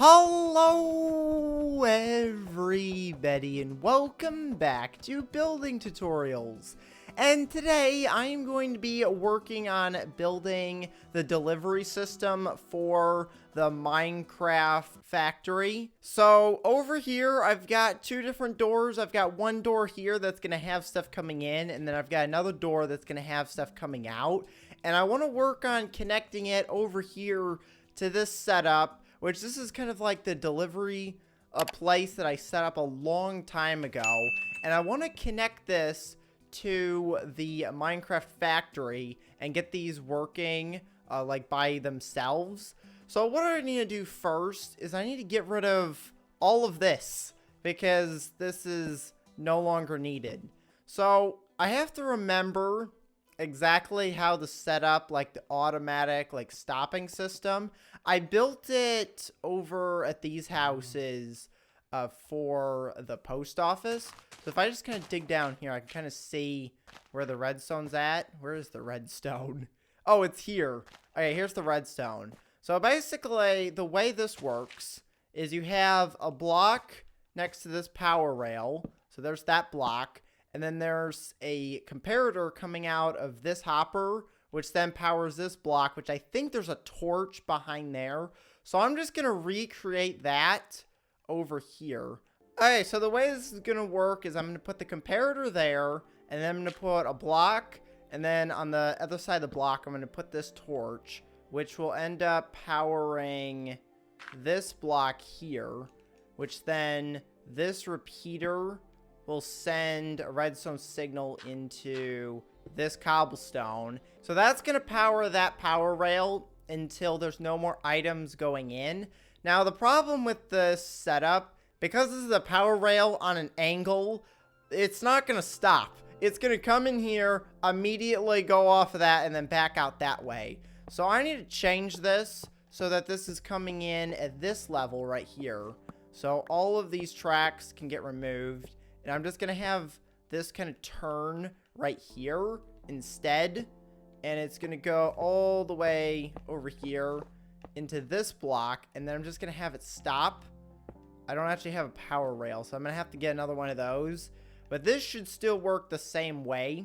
Hello everybody and welcome back to Building Tutorials. And today I am going to be working on building the delivery system for the Minecraft factory. So over here I've got two different doors. I've got one door here that's going to have stuff coming in, and then I've got another door that's going to have stuff coming out. And I want to work on connecting it over here to this setup, which this is kind of like the delivery place that I set up a long time ago. And I want to connect this to the Minecraft factory and get these working like by themselves. So what I need to do first is I need to get rid of all of this because this is no longer needed. So I have to remember exactly how to set up like the automatic like stopping system. I built it over at these houses for the post office. So if I just kind of dig down here, I can kind of see where the redstone's at. Where is the redstone? Oh, it's here. Okay, here's the redstone. So basically, the way this works is you have a block next to this power rail. So there's that block. And then there's a comparator coming out of this hopper, which then powers this block, which I think there's a torch behind there. So I'm just going to recreate that over here. Okay, so the way this is going to work is I'm going to put the comparator there, and then I'm going to put a block, and then on the other side of the block, I'm going to put this torch, which will end up powering this block here, which then this repeater will send a redstone signal into this cobblestone. So that's going to power that power rail until there's no more items going in. Now, the problem with this setup, because this is a power rail on an angle, it's not going to stop. It's going to come in here, immediately go off of that, and then back out that way. So I need to change this so that this is coming in at this level right here. So all of these tracks can get removed. And I'm just going to have this kind of turn right here instead. And it's going to go all the way over here into this block. And then I'm just going to have it stop. I don't actually have a power rail, so I'm going to have to get another one of those. But this should still work the same way.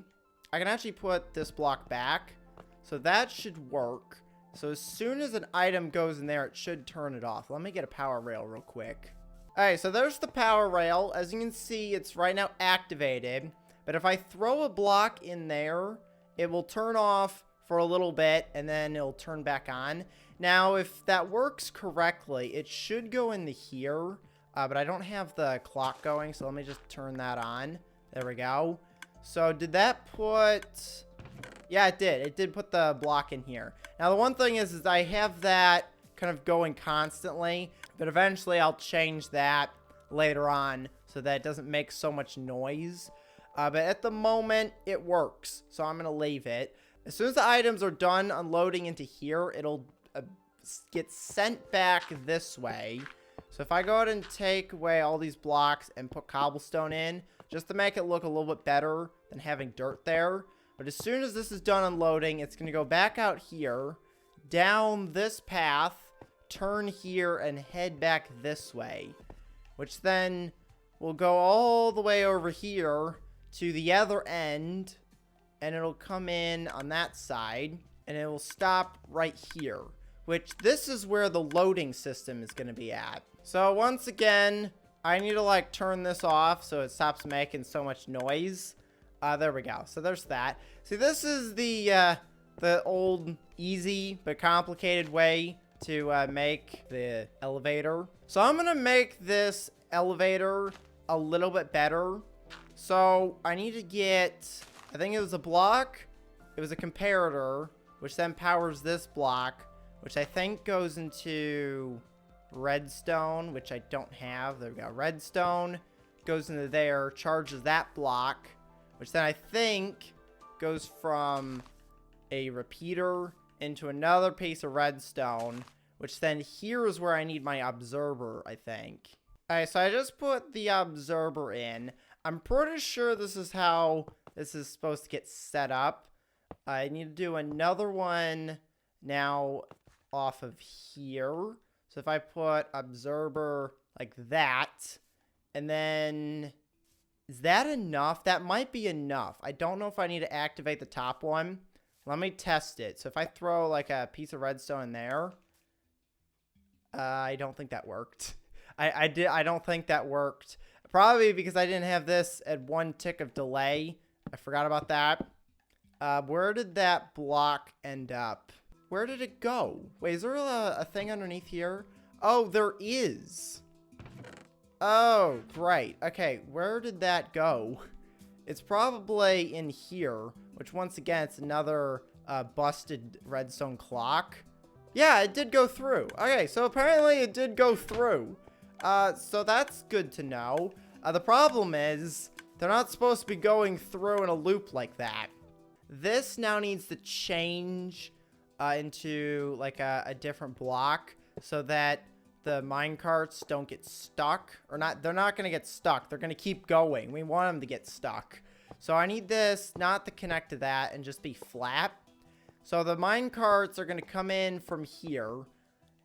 I can actually put this block back. So that should work. So as soon as an item goes in there, it should turn it off. Let me get a power rail real quick. Alright, so there's the power rail. As you can see, it's right now activated. But if I throw a block in there, it will turn off for a little bit, and then it'll turn back on. Now, if that works correctly, it should go into here. But I don't have the clock going, so let me just turn that on. There we go. So, did that put... Yeah, it did. It did put the block in here. Now, the one thing is I have that kind of going constantly. But eventually I'll change that later on so that it doesn't make so much noise. But at the moment, it works. So I'm going to leave it. As soon as the items are done unloading into here, it'll get sent back this way. So if I go ahead and take away all these blocks and put cobblestone in, just to make it look a little bit better than having dirt there. But as soon as this is done unloading, it's going to go back out here, down this path, turn here and head back this way, which then will go all the way over here to the other end, and it'll come in on that side, and it will stop right here, which this is where the loading system is going to be at. So once again, I need to like turn this off so it stops making so much noise. There we go. So there's that. See, this is the old easy but complicated way to make the elevator. So I'm gonna make this elevator a little bit better. So I need to get, I think it was a block, it was a comparator, which then powers this block, which I think goes into redstone, which I don't have. There we go. Redstone goes into there, charges that block, which then I think goes from a repeater into another piece of redstone, which then here is where I need my observer, I think. Alright, so I just put the observer in. I'm pretty sure this is how this is supposed to get set up. I need to do another one now off of here. So if I put observer like that, and then is that enough? That might be enough. I don't know if I need to activate the top one. Let me test it. So if I throw like a piece of redstone in there, I don't think that worked. I don't think that worked. Probably because I didn't have this at 1 tick of delay. I forgot about that. Where did that block end up? Where did it go? Wait, is there a thing underneath here? Oh, there is. Oh, right. Okay, where did that go? It's probably in here, which once again, it's another busted redstone clock. Yeah, it did go through. Okay, so apparently it did go through. So that's good to know. The problem is, they're not supposed to be going through in a loop like that. This now needs to change into like a different block so that the minecarts don't get stuck. Or not, they're not going to get stuck. They're going to keep going. We want them to get stuck. So I need this not to connect to that and just be flat. So the minecarts are going to come in from here.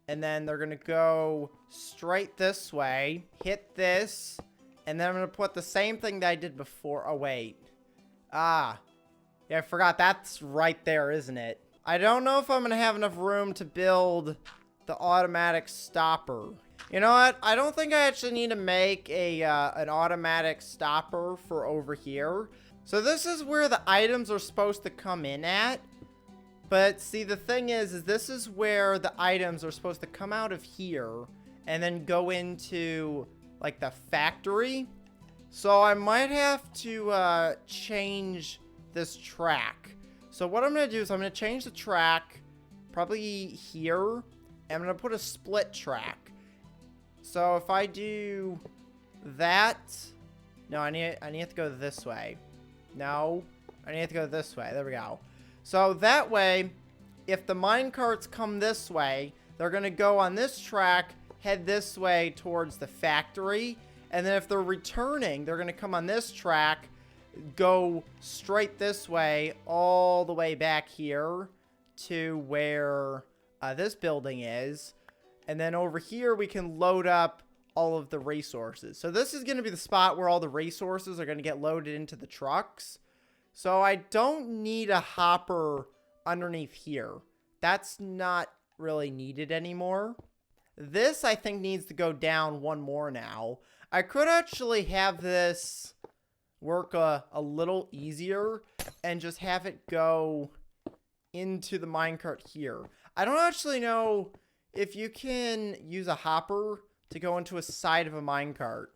And then they're going to go straight this way. Hit this. And then I'm going to put the same thing that I did before. Oh, wait. Ah. Yeah, I forgot. That's right there, isn't it? I don't know if I'm going to have enough room to build the automatic stopper. You know what? I don't think I actually need to make an automatic stopper for over here. So this is where the items are supposed to come in at. But see, the thing is this is where the items are supposed to come out of here and then go into like the factory. So I might have to change this track. So what I'm going to do is I'm going to change the track probably here. And I'm going to put a split track. So if I do that, no, I need to go this way. No, I need to go this way. There we go. So that way, if the minecarts come this way, they're going to go on this track, head this way towards the factory. And then if they're returning, they're going to come on this track, go straight this way, all the way back here to where this building is. And then over here, we can load up all of the resources. So this is going to be the spot where all the resources are going to get loaded into the trucks. So I don't need a hopper underneath here. That's not really needed anymore. This, I think, needs to go down one more now. I could actually have this work a little easier and just have it go into the minecart here. I don't actually know if you can use a hopper to go into a side of a minecart.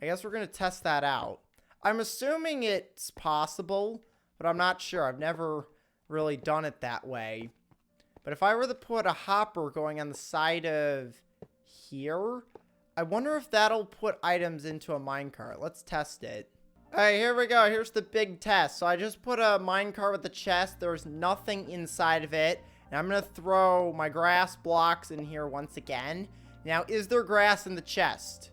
I guess we're going to test that out. I'm assuming it's possible, but I'm not sure. I've never really done it that way. But if I were to put a hopper going on the side of here, I wonder if that'll put items into a minecart. Let's test it. Alright, here we go. Here's the big test. So I just put a minecart with the chest. There's nothing inside of it. And I'm going to throw my grass blocks in here once again. Now, is there grass in the chest?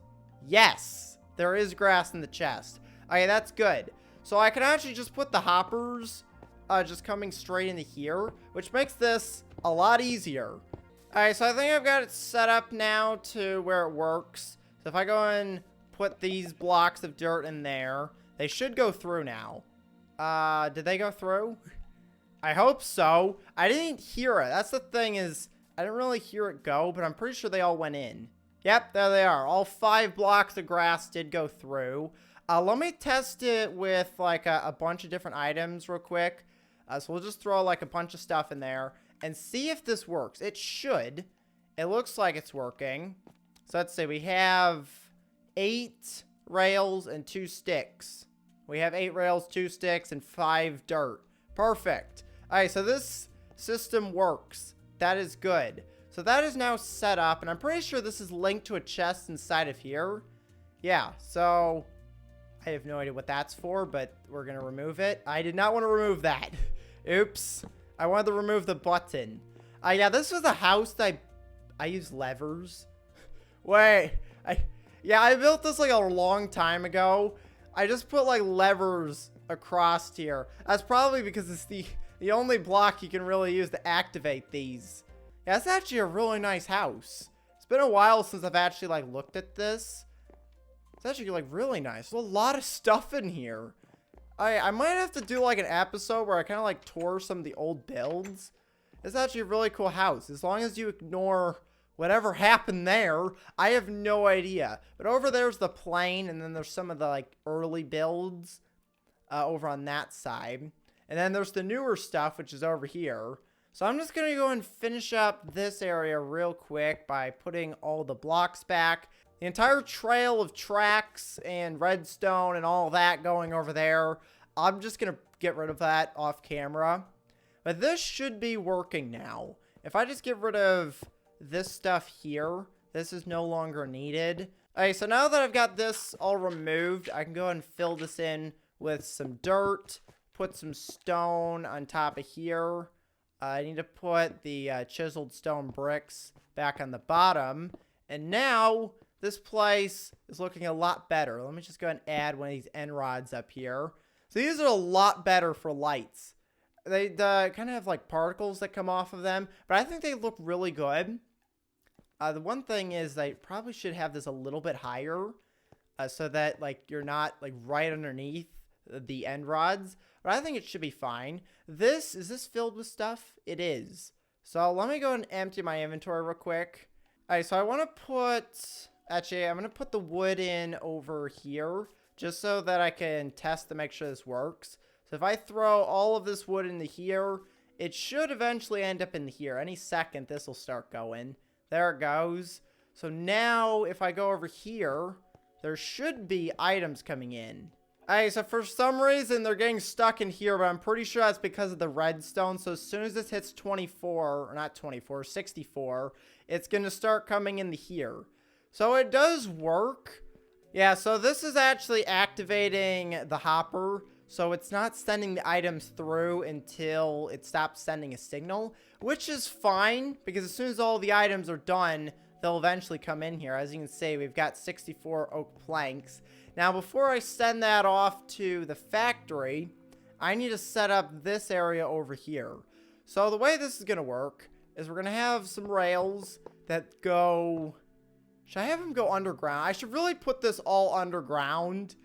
Yes, there is grass in the chest. Okay, that's good. So I can actually just put the hoppers just coming straight into here, which makes this a lot easier. Alright, so I think I've got it set up now to where it works. So if I go and put these blocks of dirt in there, they should go through now. Did they go through? I hope so. I didn't hear it. That's the thing is, I didn't really hear it go, but I'm pretty sure they all went in. Yep, there they are. All 5 blocks of grass did go through. Let me test it with like a bunch of different items real quick. So we'll just throw like a bunch of stuff in there and see if this works. It should. It looks like it's working. So let's see. We have 8 rails and 2 sticks. We have 8 rails, 2 sticks, and 5 dirt. Perfect. All right, so this system works. That is good. So that is now set up, and I'm pretty sure this is linked to a chest inside of here. Yeah, so I have no idea what that's for, but we're going to remove it. I did not want to remove that. Oops. I wanted to remove the button. Yeah, this was a house that I used levers. Wait. I built this like a long time ago. I just put like levers across here. That's probably because it's the only block you can really use to activate these. Yeah, it's actually a really nice house. It's been a while since I've actually, like, looked at this. It's actually, like, really nice. There's a lot of stuff in here. I might have to do, like, an episode where I kind of, like, tour some of the old builds. It's actually a really cool house. As long as you ignore whatever happened there, I have no idea. But over there's the plane, and then there's some of the, like, early builds over on that side. And then there's the newer stuff, which is over here. So I'm just going to go and finish up this area real quick by putting all the blocks back. The entire trail of tracks and redstone and all that going over there, I'm just going to get rid of that off camera. But this should be working now. If I just get rid of this stuff here, this is no longer needed. Okay, so now that I've got this all removed, I can go and fill this in with some dirt, put some stone on top of here. I need to put the chiseled stone bricks back on the bottom. And now this place is looking a lot better. Let me just go and add one of these end rods up here. So these are a lot better for lights. They kind of have like particles that come off of them, but I think they look really good. The one thing is they probably should have this a little bit higher so that like you're not like right underneath the end rods, but I think it should be fine. Is this filled with stuff? It is. So let me go and empty my inventory real quick. All right, so I want to I'm going to put the wood in over here just so that I can test to make sure this works. So if I throw all of this wood into here, it should eventually end up in here. Any second, this will start going. There it goes. So now if I go over here, there should be items coming in. Alright, so for some reason, they're getting stuck in here, but I'm pretty sure that's because of the redstone. So as soon as this hits 24, or not 24, 64, it's going to start coming into here. So it does work. Yeah, so this is actually activating the hopper. So it's not sending the items through until it stops sending a signal, which is fine because as soon as all the items are done, they'll eventually come in here. As you can see, we've got 64 oak planks. Now, before I send that off to the factory, I need to set up this area over here. So the way this is going to work is we're going to have some rails that go... Should I have them go underground? I should really put this all underground.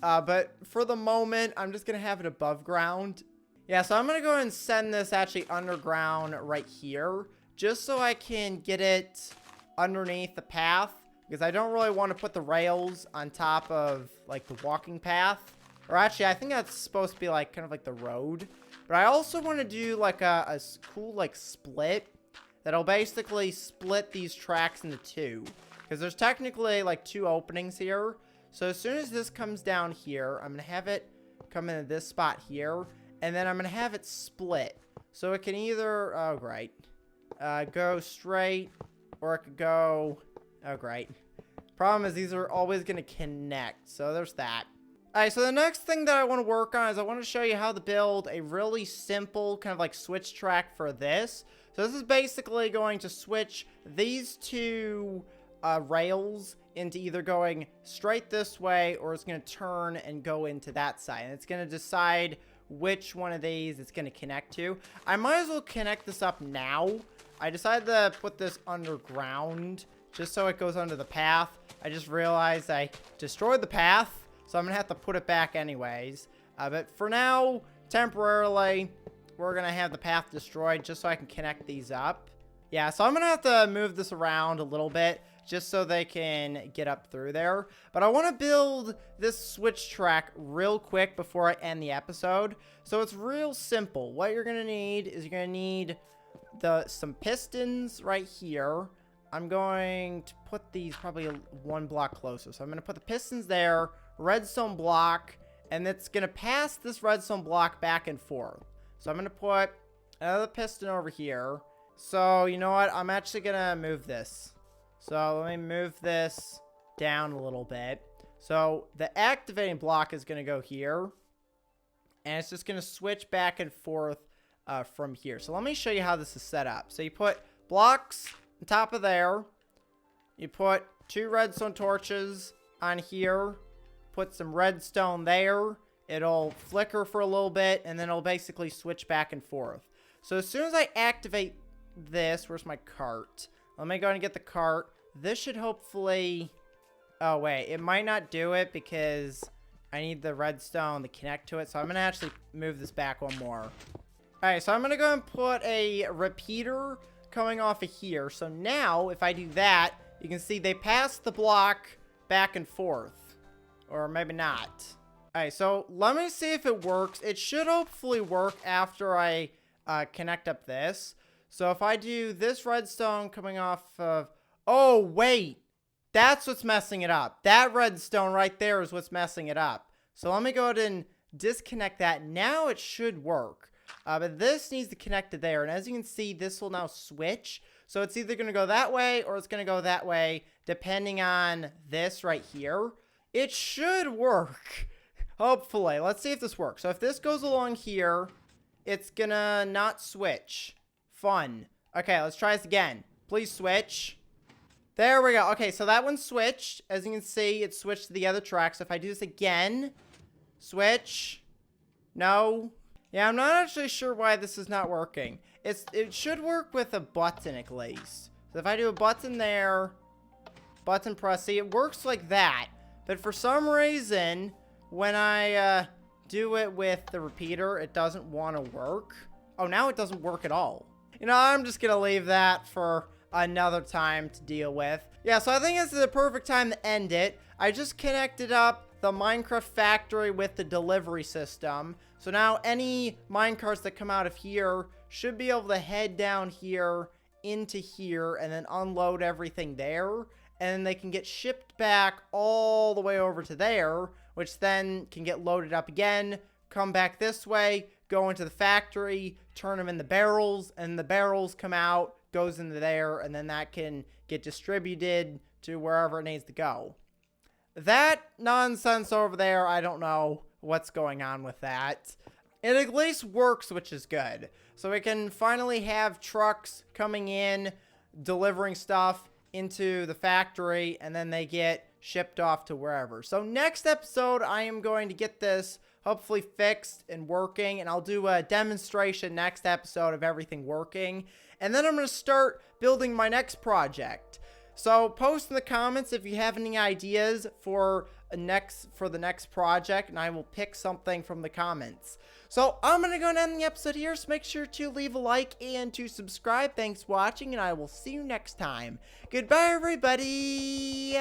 But for the moment, I'm just going to have it above ground. Yeah, so I'm going to go and send this actually underground right here. Just so I can get it underneath the path. Because I don't really want to put the rails on top of, like, the walking path. Or actually, I think that's supposed to be, like, kind of like the road. But I also want to do, like, a cool, like, split. That'll basically split these tracks into two. Because there's technically, like, two openings here. So as soon as this comes down here, I'm going to have it come into this spot here. And then I'm going to have it split. So it can either, oh, great, go straight. Or it could go, oh, great. Problem is these are always going to connect. So there's that. Alright, so the next thing that I want to work on is I want to show you how to build a really simple kind of like switch track for this. So this is basically going to switch these two rails into either going straight this way or it's going to turn and go into that side. And it's going to decide which one of these it's going to connect to. I might as well connect this up now. I decided to put this underground just so it goes under the path. I just realized I destroyed the path, so I'm going to have to put it back anyways. But for now, temporarily, we're going to have the path destroyed just so I can connect these up. Yeah, so I'm going to have to move this around a little bit just so they can get up through there. But I want to build this switch track real quick before I end the episode. So it's real simple. What you're going to need is you're going to need some pistons right here. I'm going to put these probably one block closer. So I'm going to put the pistons there, redstone block, and it's going to pass this redstone block back and forth. So I'm going to put another piston over here. So, you know what? I'm actually going to move this. So, let me move this down a little bit. So, the activating block is going to go here. And it's just going to switch back and forth from here. So, let me show you how this is set up. So, you put blocks on top of there. You put 2 redstone torches on here. Put some redstone there. It'll flicker for a little bit, and then it'll basically switch back and forth. So as soon as I activate this, where's my cart? Let me go and get the cart. This should hopefully... Oh, wait. It might not do it because I need the redstone to connect to it. So I'm going to actually move this back one more. All right, so I'm going to go and put a repeater coming off of here. So now, if I do that, you can see they pass the block back and forth. Or maybe not. All right, so let me see if it works. It should hopefully work after I connect up this. So if I do this redstone coming off of... Oh, wait. That's what's messing it up. That redstone right there is what's messing it up. So let me go ahead and disconnect that. Now it should work. But this needs to connect to there. And as you can see, this will now switch. So it's either going to go that way or it's going to go that way, depending on this right here. It should work. Hopefully. Let's see if this works. So if this goes along here, it's going to not switch. Fun. Okay, let's try this again. Please switch. There we go. Okay, so that one switched. As you can see, it switched to the other track. So if I do this again, switch. No. Yeah, I'm not actually sure why this is not working. It should work with a button at least. So if I do a button there, button press, see, it works like that. But for some reason, when I do it with the repeater, it doesn't want to work. Oh, now it doesn't work at all. You know, I'm just going to leave that for another time to deal with. Yeah, so I think this is the perfect time to end it. I just connected up the Minecraft factory with the delivery system. So now any minecarts that come out of here should be able to head down here into here and then unload everything there. And then they can get shipped back all the way over to there, which then can get loaded up again, come back this way, go into the factory, turn them in the barrels, and the barrels come out, goes into there, and then that can get distributed to wherever it needs to go. That nonsense over there, I don't know what's going on with that. It at least works, which is good. So we can finally have trucks coming in, delivering stuff into the factory, and then they get shipped off to wherever. So next episode, I am going to get this hopefully fixed and working, and I'll do a demonstration next episode of everything working. And then I'm going to start building my next project. So post in the comments if you have any ideas for the next project, and I will pick something from the comments. So I'm going to go and end the episode here, so make sure to leave a like and to subscribe. Thanks for watching, and I will see you next time. Goodbye, everybody!